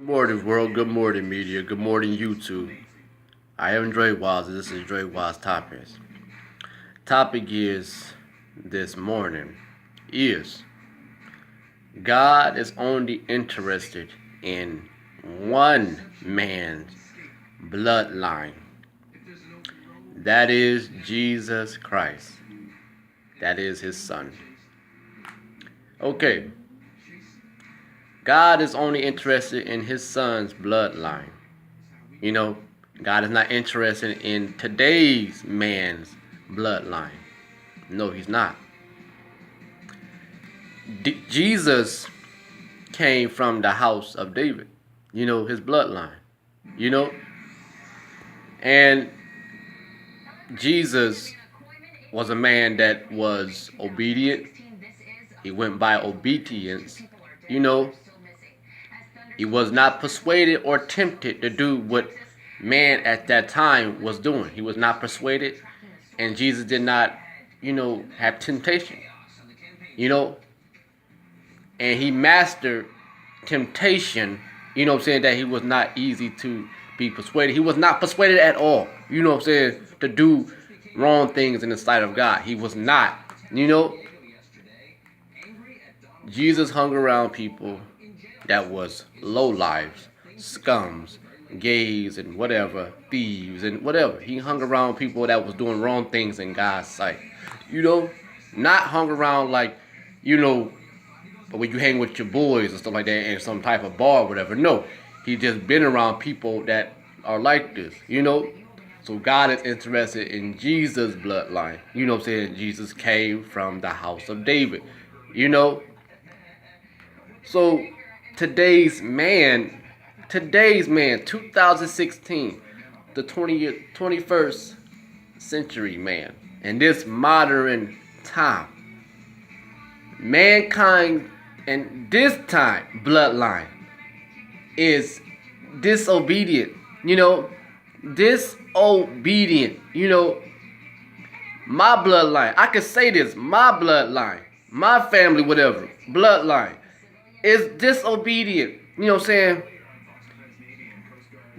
Good morning, world. Good morning, media. Good morning, YouTube. I am Drewize, and this is Drewize Topics. Topic is this morning is God is only interested in one man's bloodline. That is Jesus Christ. That is his son. Okay. God is only interested in his son's bloodline. You know, God is not interested in today's man's bloodline. No, he's not. Jesus came from the house of David. You know, his bloodline. You know? And Jesus was a man that was obedient. He went by obedience. You know, he was not persuaded or tempted to do what man at that time was doing. He was not persuaded, and Jesus did not, have temptation. And he mastered temptation, that he was not easy to be persuaded. He was not persuaded at all, to do wrong things in the sight of God. He was not, Jesus hung around people that was low lives, scums, gays, and whatever, thieves, and whatever. He hung around people that was doing wrong things in God's sight. Not hung around like, when you hang with your boys and stuff like that in some type of bar or whatever. No, he just been around people that are like this, So God is interested in Jesus' bloodline. Jesus came from the house of David, So today's man, 2016, the 21st century man, in this modern time, mankind and this time bloodline is disobedient, disobedient, my bloodline, I could say this, my bloodline, my family, whatever, bloodline, is disobedient.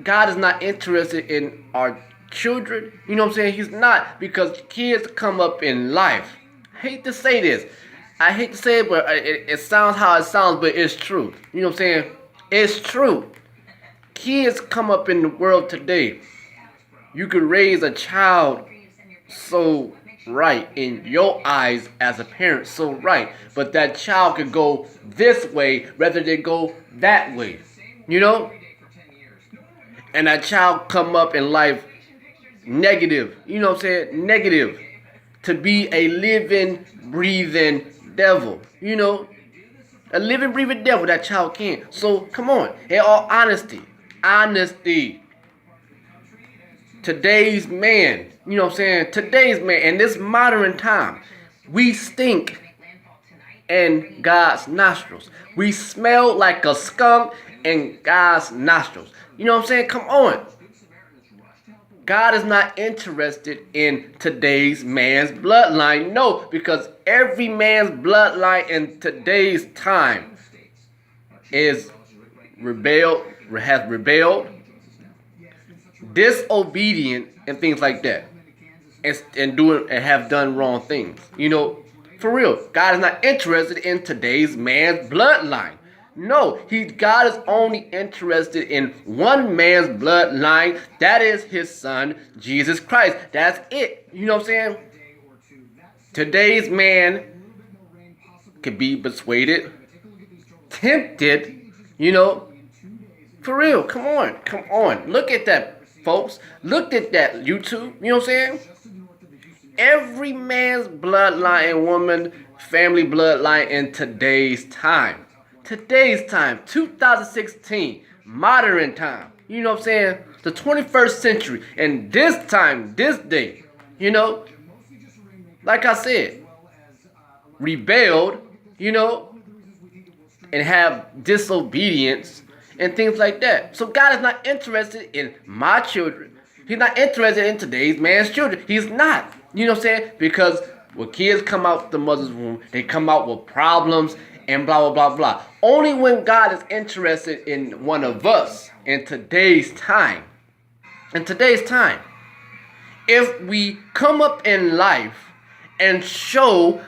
God is not interested in our children. He's not, because kids come up in life. I hate to say this. I hate to say it, but it sounds how it sounds, but it's true. It's true. Kids come up in the world today. You could raise a child so right in your eyes as a parent, so right, but that child could go this way rather than go that way, and that child come up in life negative, negative, to be a living, breathing devil, a living, breathing devil. That child can. So come on, in all honesty, today's man, today's man, in this modern time, we stink in God's nostrils. We smell like a skunk in God's nostrils. Come on. God is not interested in today's man's bloodline. No, because every man's bloodline in today's time has rebelled, disobedient, and things like that, and have done wrong things. For real, God is not interested in today's man's bloodline. No, God is only interested in one man's bloodline. That is his son, Jesus Christ. That's it. Today's man could be persuaded, tempted, For real, come on. Look at that, folks. Look at that, YouTube. Every man's bloodline and woman, family bloodline in today's time. 2016, modern time. The 21st century. And this time, this day, like I said, rebelled, and have disobedience and things like that. So God is not interested in my children. He's not interested in today's man's children. He's not. Because when kids come out the mother's womb, they come out with problems and blah, blah, blah, blah. Only when God is interested in one of us in today's time, if we come up in life and show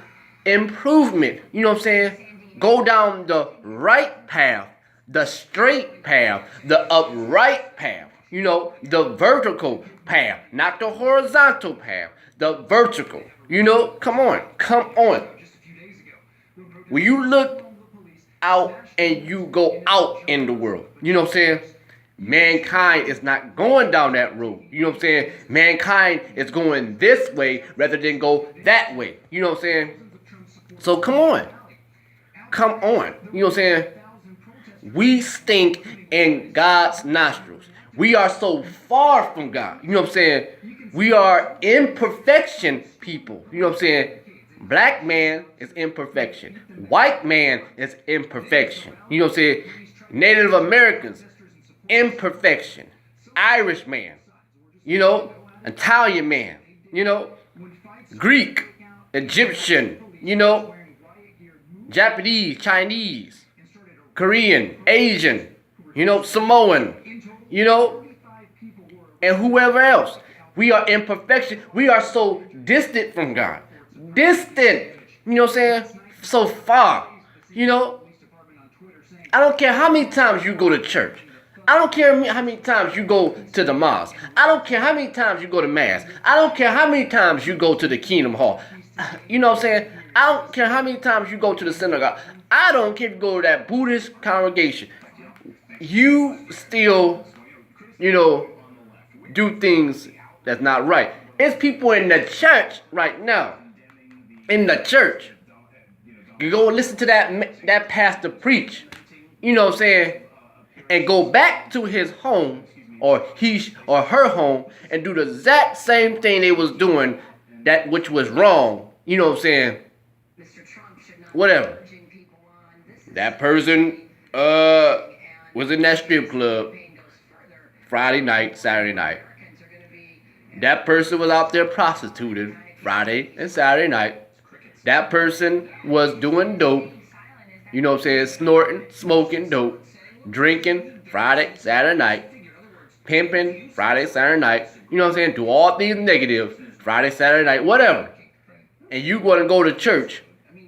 improvement, you know what I'm saying? Go down the right path, the straight path, the upright path, you know, the vertical path, not the horizontal path, the vertical, you know, come on. When you look out and you go out in the world, you know what I'm saying? Mankind is not going down that road. You know what I'm saying? Mankind is going this way rather than go that way. You know what I'm saying? So come on. You know what I'm saying? We stink in God's nostrils. We are so far from God. You know what I'm saying? We are imperfection people. You know what I'm saying? Black man is imperfection. White man is imperfection. You know what I'm saying? Native Americans, imperfection. Irish man, you know, Italian man, you know, Greek, Egyptian, you know, Japanese, Chinese, Korean, Asian, you know, Samoan, you know, and whoever else. We are imperfection. We are so distant from God. Distant, you know what I'm saying? So far, you know. I don't care how many times you go to church. I don't care how many times you go to the mosque. I don't care how many times you go to mass. I don't care how many times you go to the Kingdom Hall. You know what I'm saying? I don't care how many times you go to the synagogue. I don't care if you go to that Buddhist congregation. You still, you know, do things that's not right. It's people in the church right now. In the church. You go listen to that pastor preach. You know what I'm saying? And go back to his home or he or her home and do the exact same thing they was doing, that which was wrong. You know what I'm saying? Whatever. That person was in that strip club Friday night, Saturday night. That person was out there prostituting Friday and Saturday night. That person was doing dope. You know what I'm saying? Snorting, smoking dope. Drinking Friday, Saturday night. Pimping Friday, Saturday night. You know what I'm saying? Do all things negative Friday, Saturday night, whatever. And you going to go to church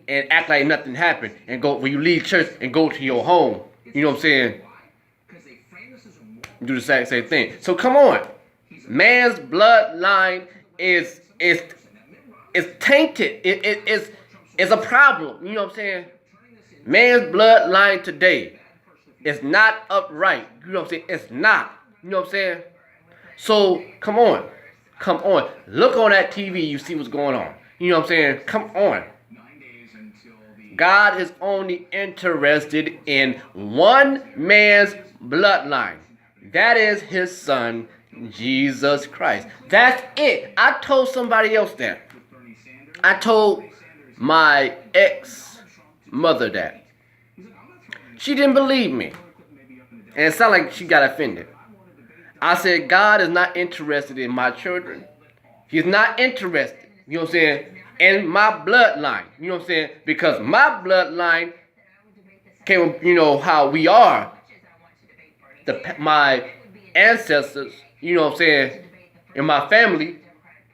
and act like nothing happened. And go when you leave church and go to your home. You know what I'm saying? Do the same thing. So come on. Man's bloodline is tainted. It's a problem. You know what I'm saying? Man's bloodline today is not upright. You know what I'm saying? It's not. You know what I'm saying? So come on. Look on that TV. You see what's going on. You know what I'm saying? Come on. God is only interested in one man's bloodline. That is his son, Jesus Christ. That's it. I told somebody else that. I told my ex-mother that. She didn't believe me. And it sounded like she got offended. I said, God is not interested in my children. He's not interested, you know what I'm saying, in my bloodline. You know what I'm saying? Because my bloodline came, you know, how we are. My ancestors, you know what I'm saying, in my family,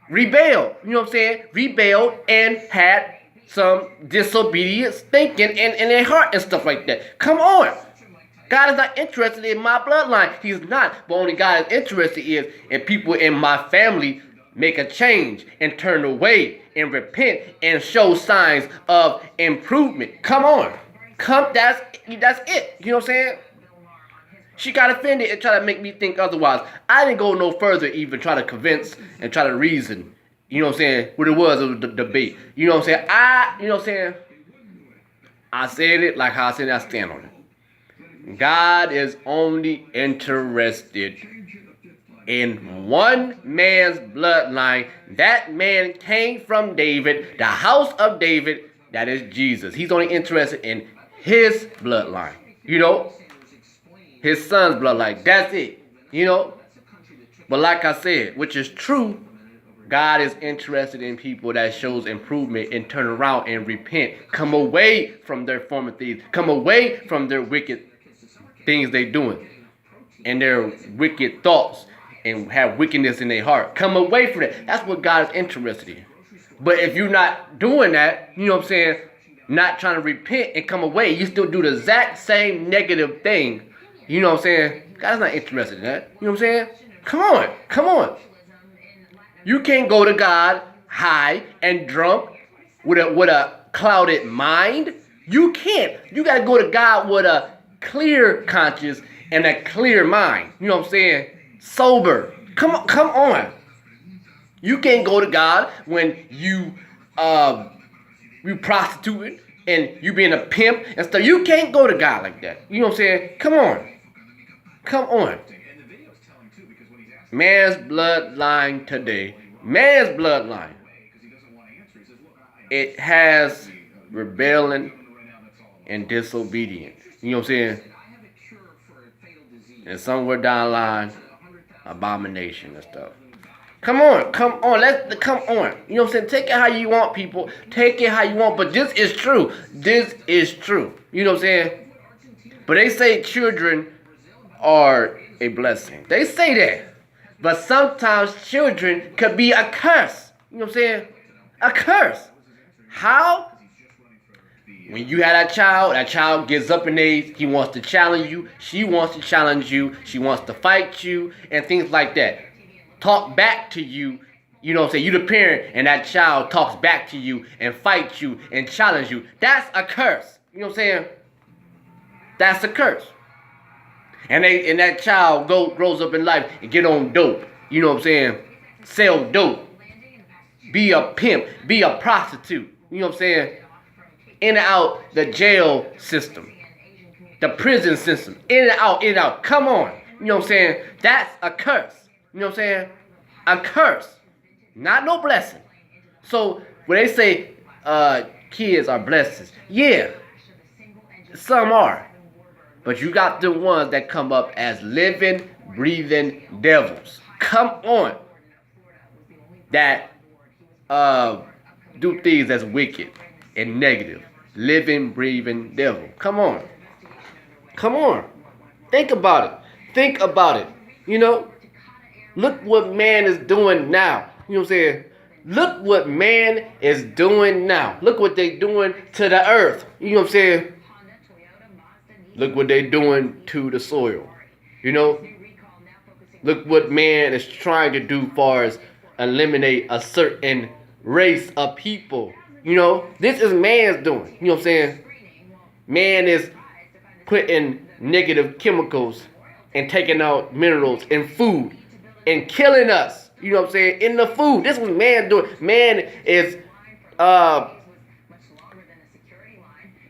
rebelled. You know what I'm saying? Rebelled and had some disobedience thinking in their heart and stuff like that. Come on. God is not interested in my bloodline. He's not. But only God is interested is in people in my family make a change and turn away and repent and show signs of improvement. Come on. That's it. You know what I'm saying? She got offended and tried to make me think otherwise. I didn't go no further, even try to convince and try to reason. You know what I'm saying? What it was a debate. You know what I'm saying? You know what I'm saying? I said it like how I said it, I stand on it. God is only interested in one man's bloodline. That man came from David, the house of David, that is Jesus. He's only interested in his bloodline. You know? His son's bloodline. That's it. You know? But like I said, which is true, God is interested in people that shows improvement and turn around and repent. Come away from their former things. Come away from their wicked things they doing and their wicked thoughts and have wickedness in their heart. Come away from it. That's what God is interested in. But if you're not doing that, you know what I'm saying, not trying to repent and come away, you still do the exact same negative thing. You know what I'm saying? God's not interested in that. You know what I'm saying? Come on. Come on. You can't go to God high and drunk with a clouded mind. You can't. You got to go to God with a clear conscience and a clear mind. You know what I'm saying? Sober. Come on. Come on. You can't go to God when you prostituting and you being a pimp and stuff. You can't go to God like that. You know what I'm saying? Come on. Come on. Man's bloodline today. Man's bloodline. It has rebellion and disobedience. You know what I'm saying? And somewhere down the line, abomination and stuff. Come on, come on, come on. You know what I'm saying? Take it how you want, people. Take it how you want. But this is true. This is true. You know what I'm saying? But they say children are a blessing. They say that. But sometimes children could be a curse. You know what I'm saying? A curse. How? When you had that child gets up in age, he wants to challenge you, she wants to challenge you, she wants to fight you, and things like that. Talk back to you, you know what I'm saying? You the parent, and that child talks back to you and fights you and challenge you. That's a curse. You know what I'm saying? That's a curse. And that child grows up in life and get on dope. You know what I'm saying? Sell dope. Be a pimp. Be a prostitute. You know what I'm saying? In and out the jail system. The prison system. In and out, in and out. Come on. You know what I'm saying? That's a curse. You know what I'm saying? A curse. Not no blessing. So when they say kids are blessings, yeah, some are. But you got the ones that come up as living, breathing devils. Come on. That do things that's wicked and negative. Living, breathing devil. Come on. Come on. Think about it. Think about it. You know? Look what man is doing now. You know what I'm saying? Look what man is doing now. Look what they doing to the earth. You know what I'm saying? Look what they doing to the soil. You know? Look what man is trying to do as far as eliminate a certain race of people. You know? This is man's doing. You know what I'm saying? Man is putting negative chemicals and taking out minerals in food and killing us. You know what I'm saying? In the food. This is what man doing. Man is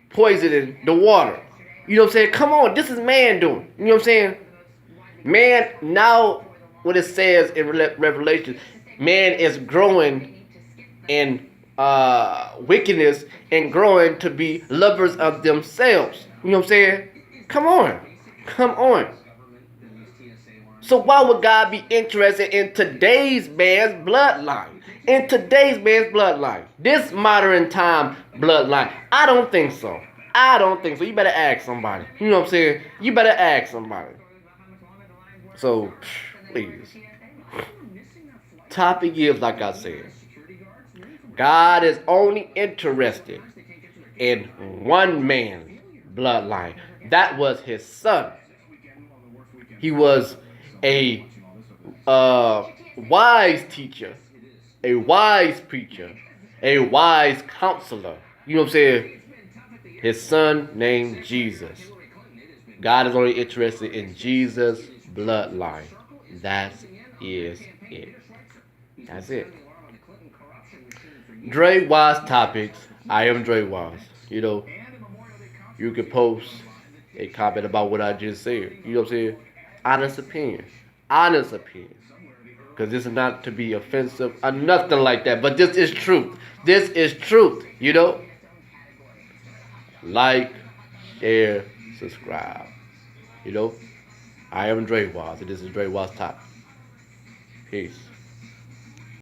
poisoning the water. You know what I'm saying? Come on, this is man doing. You know what I'm saying? Man, now what it says in Revelation, man is growing in wickedness and growing to be lovers of themselves. You know what I'm saying? Come on. Come on. So why would God be interested in today's man's bloodline? In today's man's bloodline. This modern time bloodline. I don't think so. I don't think so. You better ask somebody. You know what I'm saying? You better ask somebody. So, please. Topic is, like I said, God is only interested in one man's bloodline. That was his son. He was a wise teacher, a wise preacher, a wise counselor. You know what I'm saying? His son named Jesus. God is only interested in Jesus' bloodline. That is it. That's it. Drewize Topics. I am Drewize. You know, you can post a comment about what I just said. You know what I'm saying? Honest opinion. Honest opinion. Because this is not to be offensive or nothing like that. But this is truth. This is truth. You know? Like, share, subscribe. You know? I am Drewize, and this is Drewize Topics. Peace.